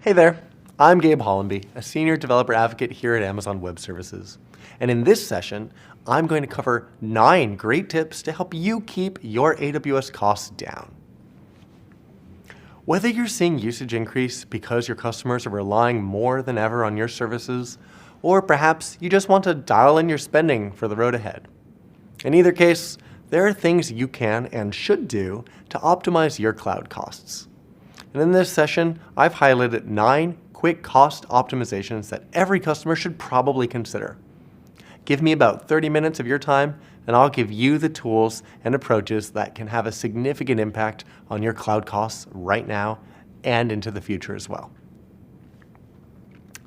Hey there, I'm Gabe Hollombe, a Senior Developer Advocate here at Amazon Web Services. And in this session, I'm going to cover 9 great tips to help you keep your AWS costs down. Whether you're seeing usage increase because your customers are relying more than ever on your services, or perhaps you just want to dial in your spending for the road ahead. In either case, there are things you can and should do to optimize your cloud costs. And in this session, I've highlighted 9 quick cost optimizations that every customer should probably consider. Give me about 30 minutes of your time, and I'll give you the tools and approaches that can have a significant impact on your cloud costs right now and into the future as well.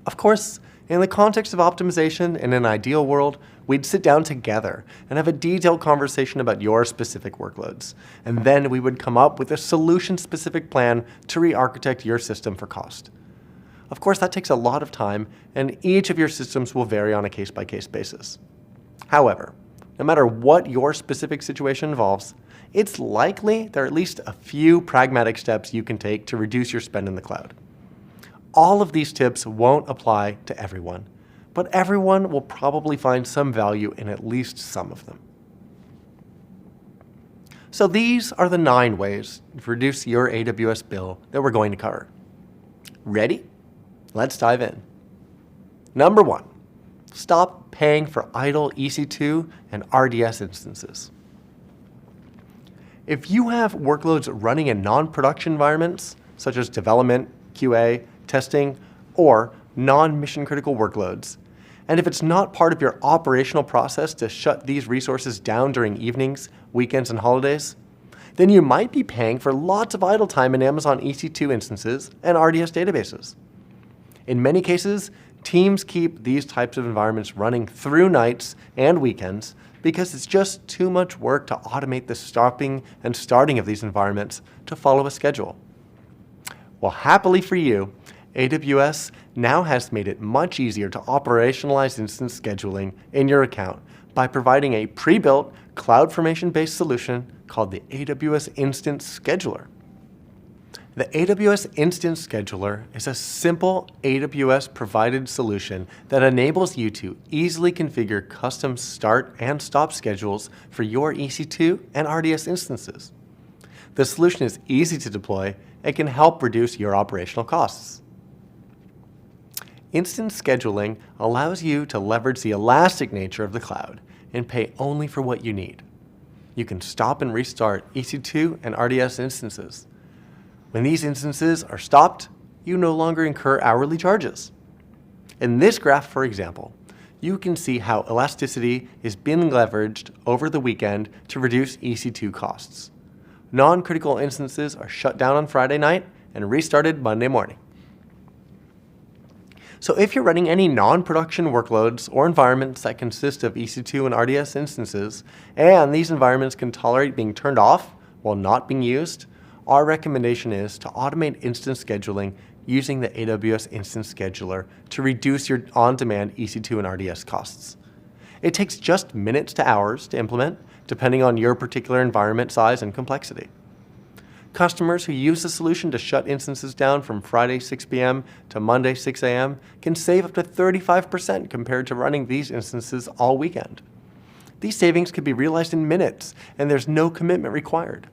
Of course, in the context of optimization, in an ideal world, we'd sit down together and have a detailed conversation about your specific workloads. And then we would come up with a solution-specific plan to re-architect your system for cost. Of course, that takes a lot of time, and each of your systems will vary on a case-by-case basis. However, no matter what your specific situation involves, it's likely there are at least a few pragmatic steps you can take to reduce your spend in the cloud. All of these tips won't apply to everyone, but everyone will probably find some value in at least some of them. So these are the 9 ways to reduce your AWS bill that we're going to cover. Ready? Let's dive in. Number 1, stop paying for idle EC2 and RDS instances. If you have workloads running in non-production environments, such as development, QA, testing, or non-mission critical workloads, and if it's not part of your operational process to shut these resources down during evenings, weekends, and holidays, then you might be paying for lots of idle time in Amazon EC2 instances and RDS databases. In many cases, teams keep these types of environments running through nights and weekends because it's just too much work to automate the stopping and starting of these environments to follow a schedule. Well, happily for you, AWS now has made it much easier to operationalize instance scheduling in your account by providing a pre-built CloudFormation-based solution called the AWS Instance Scheduler. The AWS Instance Scheduler is a simple AWS-provided solution that enables you to easily configure custom start and stop schedules for your EC2 and RDS instances. The solution is easy to deploy and can help reduce your operational costs. Instance scheduling allows you to leverage the elastic nature of the cloud and pay only for what you need. You can stop and restart EC2 and RDS instances. When these instances are stopped, you no longer incur hourly charges. In this graph, for example, you can see how elasticity is being leveraged over the weekend to reduce EC2 costs. Non-critical instances are shut down on Friday night and restarted Monday morning. So if you're running any non-production workloads or environments that consist of EC2 and RDS instances, and these environments can tolerate being turned off while not being used, our recommendation is to automate instance scheduling using the AWS Instance Scheduler to reduce your on-demand EC2 and RDS costs. It takes just minutes to hours to implement, depending on your particular environment size and complexity. Customers who use the solution to shut instances down from Friday 6 p.m. to Monday 6 a.m. can save up to 35% compared to running these instances all weekend. These savings can be realized in minutes, and there's no commitment required.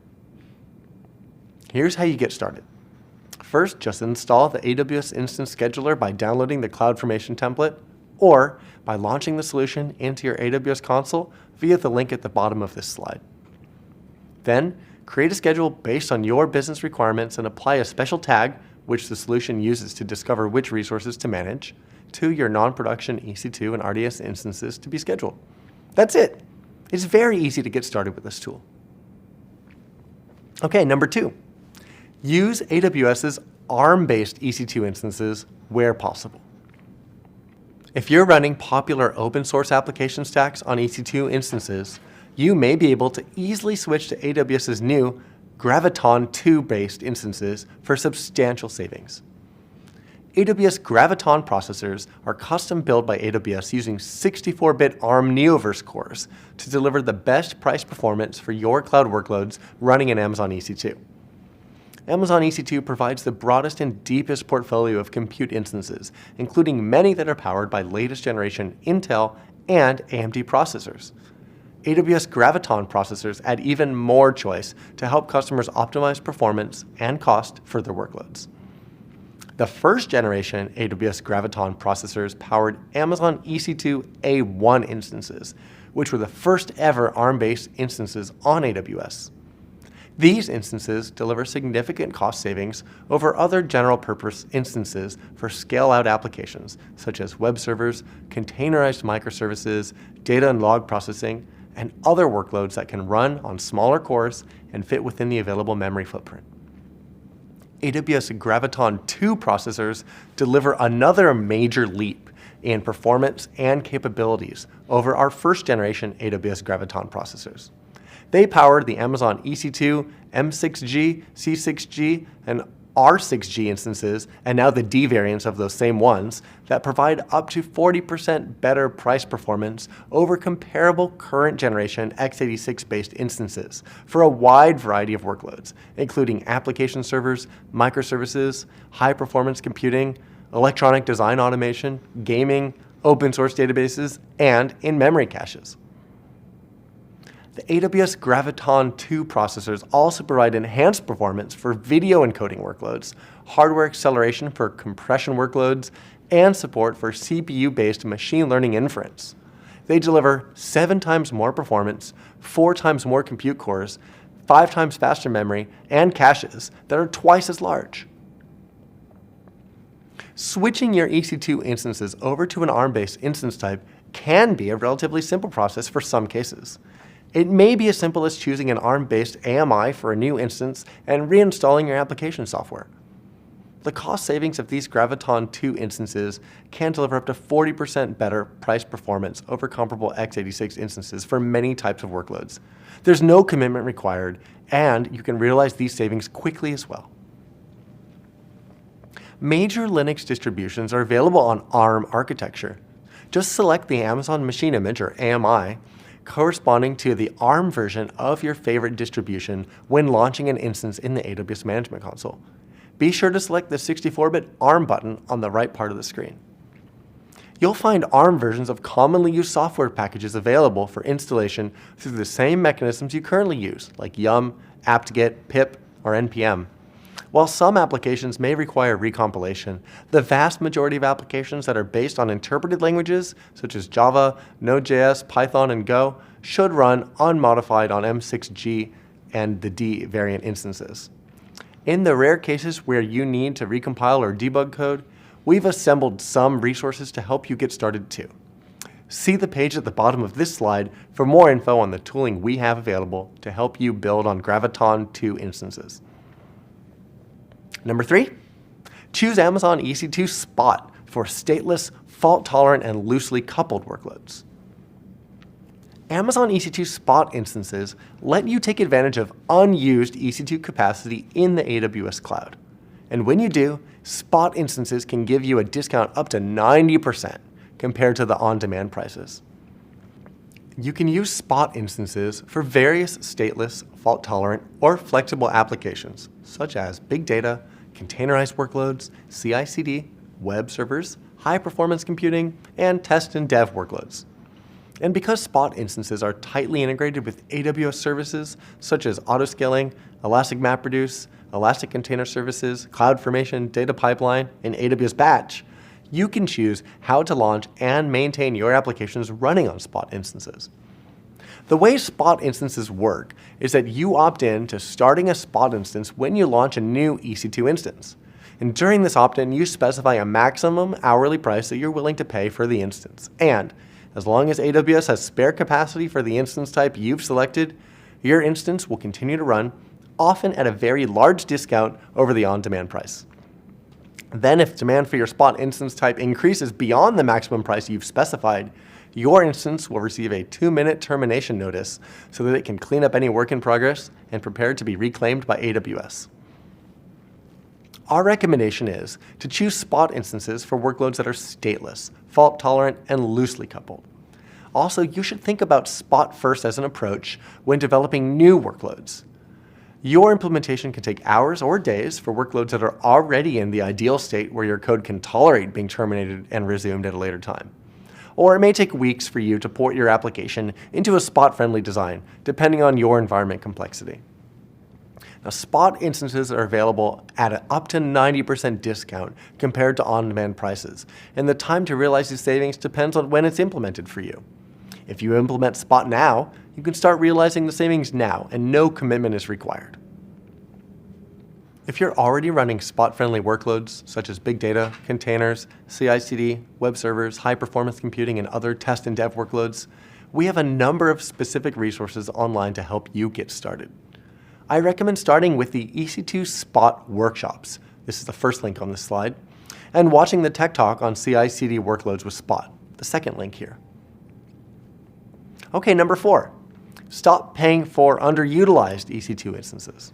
Here's how you get started. First, just install the AWS Instance Scheduler by downloading the CloudFormation template or by launching the solution into your AWS console via the link at the bottom of this slide. Then, create a schedule based on your business requirements and apply a special tag, which the solution uses to discover which resources to manage, to your non-production EC2 and RDS instances to be scheduled. That's it. It's very easy to get started with this tool. Okay, number 2. Use AWS's ARM-based EC2 instances where possible. If you're running popular open source application stacks on EC2 instances, you may be able to easily switch to AWS's new Graviton 2-based instances for substantial savings. AWS Graviton processors are custom built by AWS using 64-bit ARM Neoverse cores to deliver the best price performance for your cloud workloads running in Amazon EC2. Amazon EC2 provides the broadest and deepest portfolio of compute instances, including many that are powered by latest generation Intel and AMD processors. AWS Graviton processors add even more choice to help customers optimize performance and cost for their workloads. The first generation AWS Graviton processors powered Amazon EC2 A1 instances, which were the first ever ARM-based instances on AWS. These instances deliver significant cost savings over other general-purpose instances for scale-out applications, such as web servers, containerized microservices, data and log processing, and other workloads that can run on smaller cores and fit within the available memory footprint. AWS Graviton 2 processors deliver another major leap in performance and capabilities over our first generation AWS Graviton processors. They powered the Amazon EC2, M6G, C6G, and R6G instances, and now the D variants of those same ones, that provide up to 40% better price performance over comparable current generation x86-based instances for a wide variety of workloads, including application servers, microservices, high-performance computing, electronic design automation, gaming, open source databases, and in-memory caches. The AWS Graviton 2 processors also provide enhanced performance for video encoding workloads, hardware acceleration for compression workloads, and support for CPU-based machine learning inference. They deliver 7 times more performance, 4 times more compute cores, 5 times faster memory, and caches that are twice as large. Switching your EC2 instances over to an ARM-based instance type can be a relatively simple process for some cases. It may be as simple as choosing an ARM-based AMI for a new instance and reinstalling your application software. The cost savings of these Graviton 2 instances can deliver up to 40% better price performance over comparable x86 instances for many types of workloads. There's no commitment required, and you can realize these savings quickly as well. Major Linux distributions are available on ARM architecture. Just select the Amazon Machine Image, or AMI, corresponding to the ARM version of your favorite distribution when launching an instance in the AWS Management Console. Be sure to select the 64-bit ARM button on the right part of the screen. You'll find ARM versions of commonly used software packages available for installation through the same mechanisms you currently use, like yum, apt-get, pip, or npm. While some applications may require recompilation, the vast majority of applications that are based on interpreted languages, such as Java, Node.js, Python, and Go, should run unmodified on M6G and the D variant instances. In the rare cases where you need to recompile or debug code, we've assembled some resources to help you get started too. See the page at the bottom of this slide for more info on the tooling we have available to help you build on Graviton 2 instances. Number 3, choose Amazon EC2 Spot for stateless, fault-tolerant, and loosely coupled workloads. Amazon EC2 Spot instances let you take advantage of unused EC2 capacity in the AWS cloud. And when you do, Spot instances can give you a discount up to 90% compared to the on-demand prices. You can use Spot instances for various stateless, fault-tolerant, or flexible applications, such as big data, containerized workloads, CI/CD, web servers, high-performance computing, and test and dev workloads. And because Spot instances are tightly integrated with AWS services such as autoscaling, Elastic MapReduce, Elastic Container Services, CloudFormation, Data Pipeline, and AWS Batch, you can choose how to launch and maintain your applications running on Spot instances. The way Spot instances work is that you opt in to starting a Spot instance when you launch a new EC2 instance. And during this opt-in, you specify a maximum hourly price that you're willing to pay for the instance. And as long as AWS has spare capacity for the instance type you've selected, your instance will continue to run, often at a very large discount over the on-demand price. Then if demand for your Spot instance type increases beyond the maximum price you've specified, your instance will receive a 2-minute termination notice so that it can clean up any work in progress and prepare to be reclaimed by AWS. Our recommendation is to choose Spot instances for workloads that are stateless, fault-tolerant, and loosely coupled. Also, you should think about Spot first as an approach when developing new workloads. Your implementation can take hours or days for workloads that are already in the ideal state where your code can tolerate being terminated and resumed at a later time. Or it may take weeks for you to port your application into a spot-friendly design, depending on your environment complexity. Now, spot instances are available at an up to 90% discount compared to on-demand prices, and the time to realize these savings depends on when it's implemented for you. If you implement Spot now, you can start realizing the savings now, and no commitment is required. If you're already running spot-friendly workloads, such as big data, containers, CI/CD, web servers, high-performance computing, and other test and dev workloads, we have a number of specific resources online to help you get started. I recommend starting with the EC2 Spot workshops. This is the first link on this slide, and watching the tech talk on CI/CD workloads with Spot, the second link here. Okay, number 4, stop paying for underutilized EC2 instances.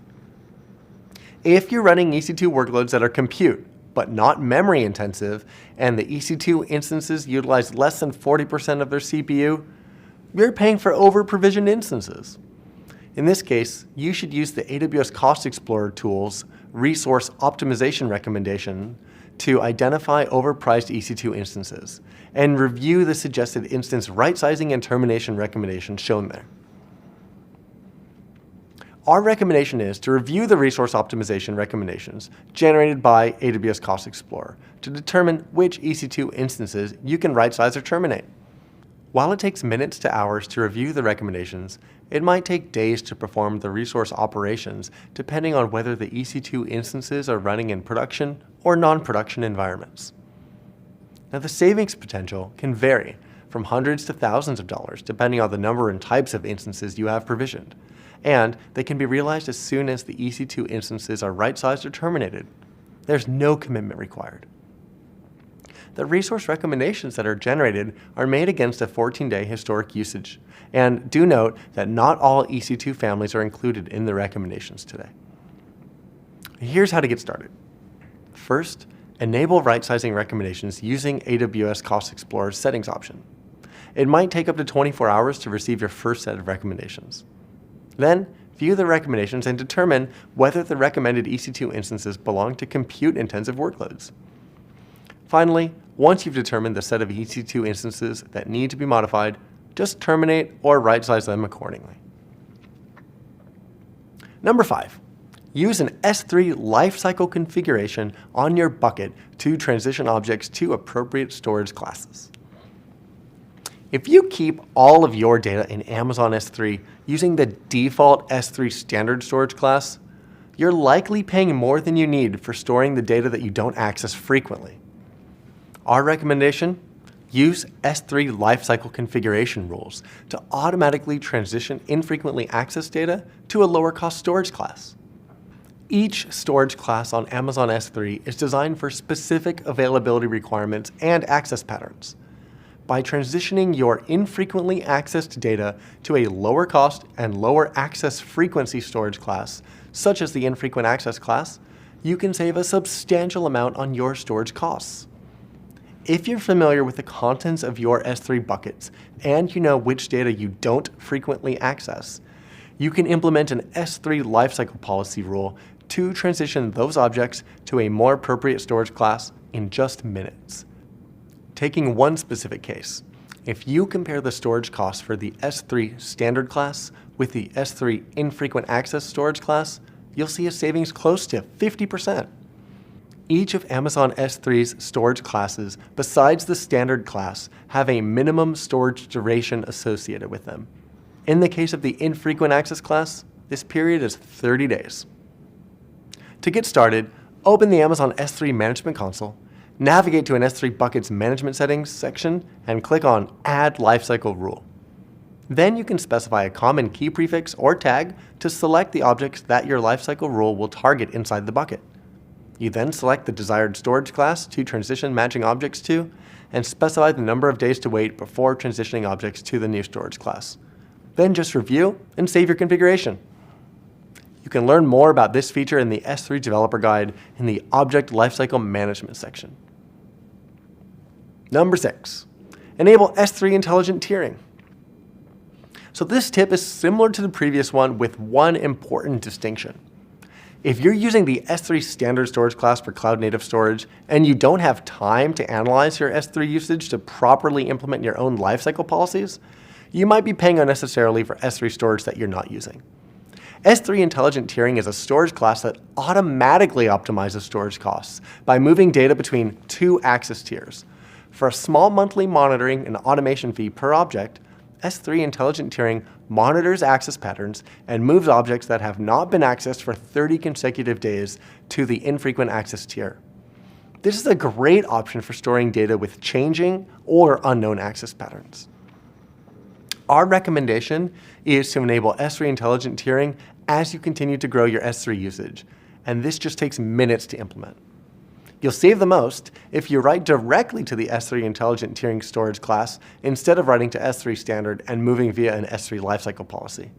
If you're running EC2 workloads that are compute, but not memory intensive, and the EC2 instances utilize less than 40% of their CPU, you're paying for over-provisioned instances. In this case, you should use the AWS Cost Explorer tool's resource optimization recommendation to identify overpriced EC2 instances and review the suggested instance right-sizing and termination recommendations shown there. Our recommendation is to review the resource optimization recommendations generated by AWS Cost Explorer to determine which EC2 instances you can right-size or terminate. While it takes minutes to hours to review the recommendations, it might take days to perform the resource operations depending on whether the EC2 instances are running in production or non-production environments. Now, the savings potential can vary from hundreds to thousands of dollars depending on the number and types of instances you have provisioned, and they can be realized as soon as the EC2 instances are right-sized or terminated. There's no commitment required. The resource recommendations that are generated are made against a 14-day historic usage, and do note that not all EC2 families are included in the recommendations today. Here's how to get started. First, enable right-sizing recommendations using AWS Cost Explorer's settings option. It might take up to 24 hours to receive your first set of recommendations. Then, view the recommendations and determine whether the recommended EC2 instances belong to compute-intensive workloads. Finally, once you've determined the set of EC2 instances that need to be modified, just terminate or right-size them accordingly. Number 5, use an S3 lifecycle configuration on your bucket to transition objects to appropriate storage classes. If you keep all of your data in Amazon S3 using the default S3 standard storage class, you're likely paying more than you need for storing the data that you don't access frequently. Our recommendation? Use S3 lifecycle configuration rules to automatically transition infrequently accessed data to a lower cost storage class. Each storage class on Amazon S3 is designed for specific availability requirements and access patterns. By transitioning your infrequently accessed data to a lower cost and lower access frequency storage class, such as the infrequent access class, you can save a substantial amount on your storage costs. If you're familiar with the contents of your S3 buckets and you know which data you don't frequently access, you can implement an S3 lifecycle policy rule to transition those objects to a more appropriate storage class in just minutes. Taking one specific case, if you compare the storage costs for the S3 standard class with the S3 infrequent access storage class, you'll see a savings close to 50%. Each of Amazon S3's storage classes, besides the standard class, have a minimum storage duration associated with them. In the case of the infrequent access class, this period is 30 days. To get started, open the Amazon S3 Management Console, navigate to an S3 Buckets Management Settings section, and click on Add Lifecycle Rule. Then you can specify a common key prefix or tag to select the objects that your lifecycle rule will target inside the bucket. You then select the desired storage class to transition matching objects to, and specify the number of days to wait before transitioning objects to the new storage class. Then just review and save your configuration. You can learn more about this feature in the S3 Developer Guide in the Object Lifecycle Management section. Number 6, enable S3 intelligent tiering. So this tip is similar to the previous one with one important distinction. If you're using the S3 standard storage class for cloud native storage and you don't have time to analyze your S3 usage to properly implement your own lifecycle policies, you might be paying unnecessarily for S3 storage that you're not using. S3 Intelligent Tiering is a storage class that automatically optimizes storage costs by moving data between two access tiers. For a small monthly monitoring and automation fee per object, S3 Intelligent Tiering monitors access patterns and moves objects that have not been accessed for 30 consecutive days to the infrequent access tier. This is a great option for storing data with changing or unknown access patterns. Our recommendation is to enable S3 Intelligent Tiering as you continue to grow your S3 usage, and this just takes minutes to implement. You'll save the most if you write directly to the S3 Intelligent Tiering storage class instead of writing to S3 Standard and moving via an S3 lifecycle policy.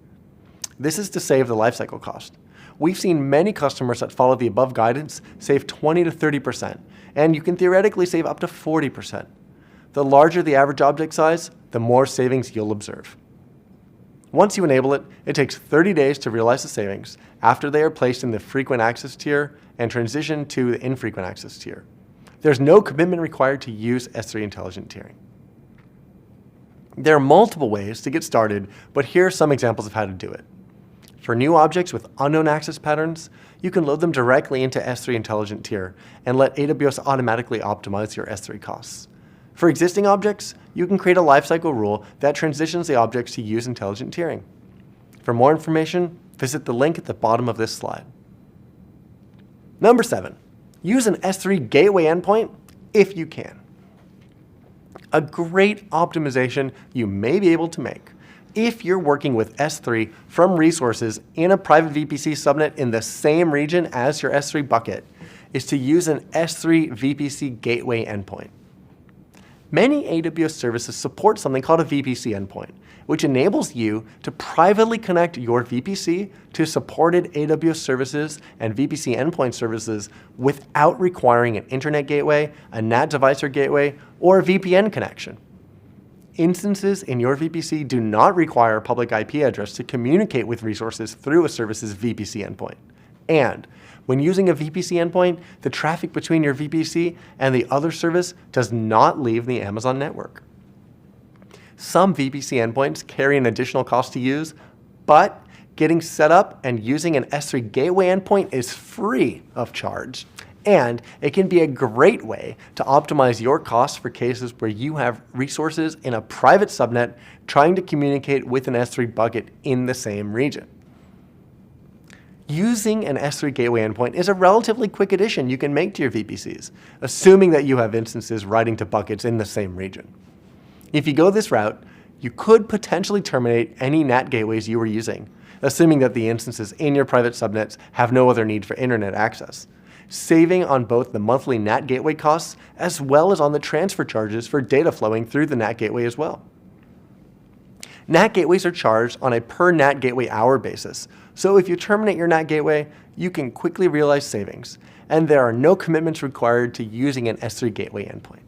This is to save the lifecycle cost. We've seen many customers that follow the above guidance save 20 to 30%, and you can theoretically save up to 40%. The larger the average object size, the more savings you'll observe. Once you enable it, it takes 30 days to realize the savings after they are placed in the frequent access tier and transition to the infrequent access tier. There's no commitment required to use S3 Intelligent Tiering. There are multiple ways to get started, but here are some examples of how to do it. For new objects with unknown access patterns, you can load them directly into S3 Intelligent Tier and let AWS automatically optimize your S3 costs. For existing objects, you can create a lifecycle rule that transitions the objects to use intelligent tiering. For more information, visit the link at the bottom of this slide. Number 7, use an S3 gateway endpoint if you can. A great optimization you may be able to make if you're working with S3 from resources in a private VPC subnet in the same region as your S3 bucket is to use an S3 VPC gateway endpoint. Many AWS services support something called a VPC endpoint, which enables you to privately connect your VPC to supported AWS services and VPC endpoint services without requiring an internet gateway, a NAT device or gateway, or a VPN connection. Instances in your VPC do not require a public IP address to communicate with resources through a service's VPC endpoint. And when using a VPC endpoint, the traffic between your VPC and the other service does not leave the Amazon network. Some VPC endpoints carry an additional cost to use, but getting set up and using an S3 gateway endpoint is free of charge. And it can be a great way to optimize your costs for cases where you have resources in a private subnet trying to communicate with an S3 bucket in the same region. Using an S3 gateway endpoint is a relatively quick addition you can make to your VPCs, assuming that you have instances writing to buckets in the same region. If you go this route, you could potentially terminate any NAT gateways you were using, assuming that the instances in your private subnets have no other need for internet access, saving on both the monthly NAT gateway costs as well as on the transfer charges for data flowing through the NAT gateway as well. NAT gateways are charged on a per NAT gateway hour basis, so if you terminate your NAT gateway, you can quickly realize savings, and there are no commitments required to using an S3 gateway endpoint.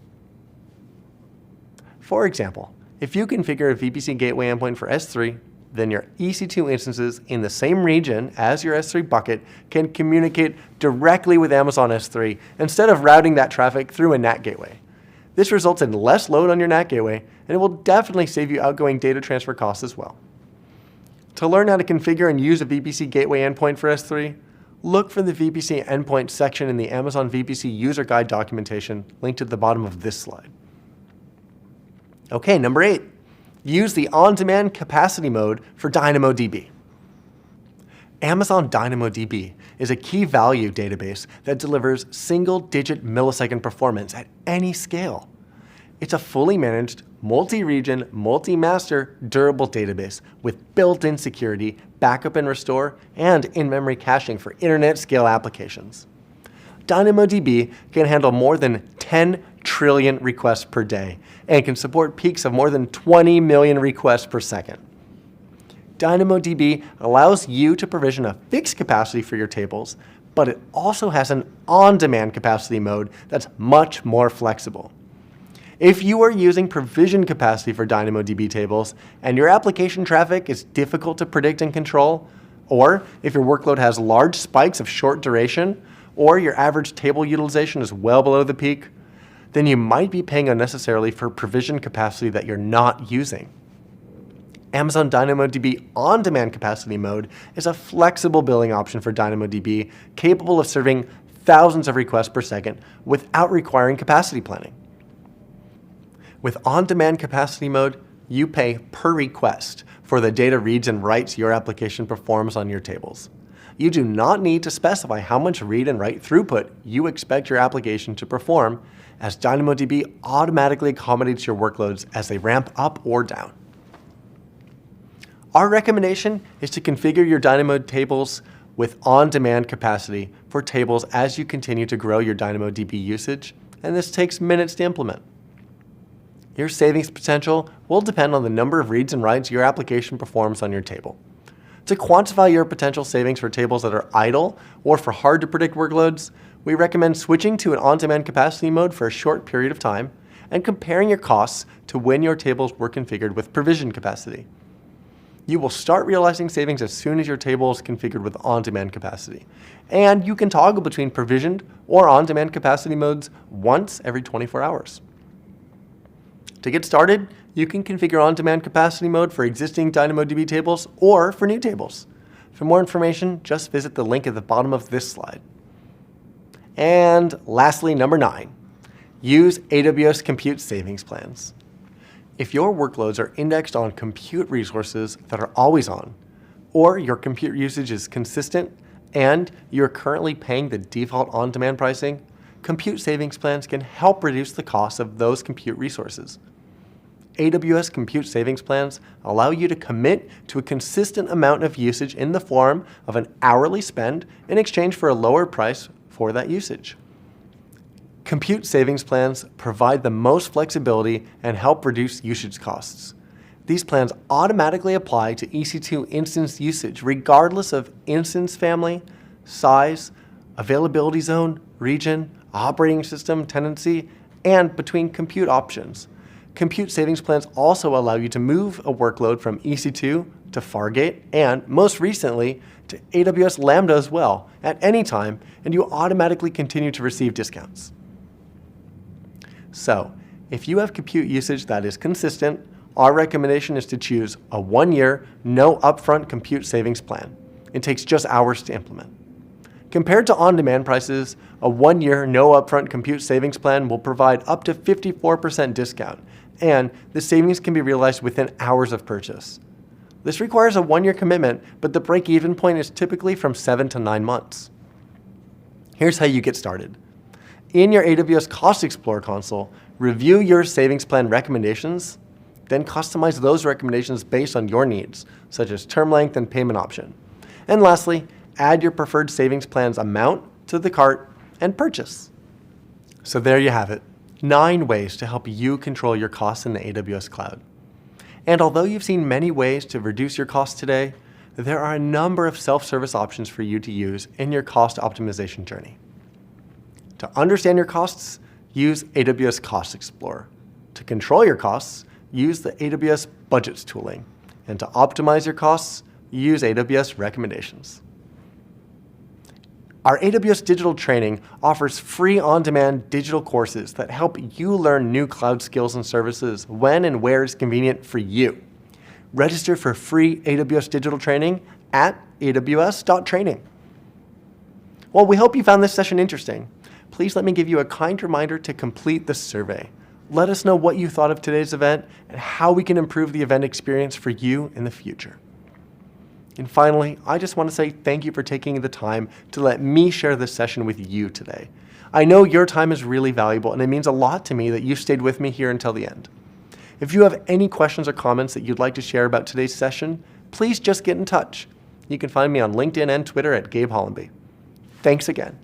For example, if you configure a VPC gateway endpoint for S3, then your EC2 instances in the same region as your S3 bucket can communicate directly with Amazon S3 instead of routing that traffic through a NAT gateway. This results in less load on your NAT gateway, and it will definitely save you outgoing data transfer costs as well. To learn how to configure and use a VPC gateway endpoint for S3, look for the VPC endpoint section in the Amazon VPC user guide documentation linked at the bottom of this slide. Okay, number 8, use the on-demand capacity mode for DynamoDB. Amazon DynamoDB is a key value database that delivers single-digit millisecond performance at any scale. It's a fully managed, multi-region, multi-master, durable database with built-in security, backup and restore, and in-memory caching for internet-scale applications. DynamoDB can handle more than 10 trillion requests per day and can support peaks of more than 20 million requests per second. DynamoDB allows you to provision a fixed capacity for your tables, but it also has an on-demand capacity mode that's much more flexible. If you are using provision capacity for DynamoDB tables and your application traffic is difficult to predict and control, or if your workload has large spikes of short duration, or your average table utilization is well below the peak, then you might be paying unnecessarily for provision capacity that you're not using. Amazon DynamoDB on-demand capacity mode is a flexible billing option for DynamoDB capable of serving thousands of requests per second without requiring capacity planning. With on-demand capacity mode, you pay per request for the data reads and writes your application performs on your tables. You do not need to specify how much read and write throughput you expect your application to perform, as DynamoDB automatically accommodates your workloads as they ramp up or down. Our recommendation is to configure your Dynamo tables with on-demand capacity for tables as you continue to grow your DynamoDB usage, and this takes minutes to implement. Your savings potential will depend on the number of reads and writes your application performs on your table. To quantify your potential savings for tables that are idle or for hard-to-predict workloads, we recommend switching to an on-demand capacity mode for a short period of time and comparing your costs to when your tables were configured with provision capacity. You will start realizing savings as soon as your table is configured with on-demand capacity, and you can toggle between provisioned or on-demand capacity modes once every 24 hours. To get started, you can configure on-demand capacity mode for existing DynamoDB tables or for new tables. For more information, just visit the link at the bottom of this slide. And lastly, number 9, use AWS Compute Savings Plans. If your workloads are indexed on compute resources that are always on, or your compute usage is consistent and you're currently paying the default on-demand pricing, Compute Savings Plans can help reduce the cost of those compute resources. AWS Compute Savings Plans allow you to commit to a consistent amount of usage in the form of an hourly spend in exchange for a lower price for that usage. Compute Savings Plans provide the most flexibility and help reduce usage costs. These plans automatically apply to EC2 instance usage regardless of instance family, size, availability zone, region, operating system, tenancy, and between compute options. Compute Savings Plans also allow you to move a workload from EC2 to Fargate and, most recently, to AWS Lambda as well at any time, and you automatically continue to receive discounts. So, if you have compute usage that is consistent, our recommendation is to choose a 1-year, no upfront compute savings plan. It takes just hours to implement. Compared to on-demand prices, a 1-year, no upfront compute savings plan will provide up to 54% discount, and the savings can be realized within hours of purchase. This requires a 1-year commitment, but the break-even point is typically from 7 to 9 months. Here's how you get started. In your AWS Cost Explorer console, review your savings plan recommendations, then customize those recommendations based on your needs, such as term length and payment option. And lastly, add your preferred savings plan's amount to the cart and purchase. So there you have it, 9 ways to help you control your costs in the AWS cloud. And although you've seen many ways to reduce your costs today, there are a number of self-service options for you to use in your cost optimization journey. To understand your costs, use AWS Cost Explorer. To control your costs, use the AWS Budgets tooling. And to optimize your costs, use AWS Recommendations. Our AWS Digital Training offers free on-demand digital courses that help you learn new cloud skills and services when and where is convenient for you. Register for free AWS Digital Training at aws.training. Well, we hope you found this session interesting. Please let me give you a kind reminder to complete the survey. Let us know what you thought of today's event and how we can improve the event experience for you in the future. And finally, I just want to say thank you for taking the time to let me share this session with you today. I know your time is really valuable, and it means a lot to me that you stayed with me here until the end. If you have any questions or comments that you'd like to share about today's session, please just get in touch. You can find me on LinkedIn and Twitter at Gabe Hollombe. Thanks again.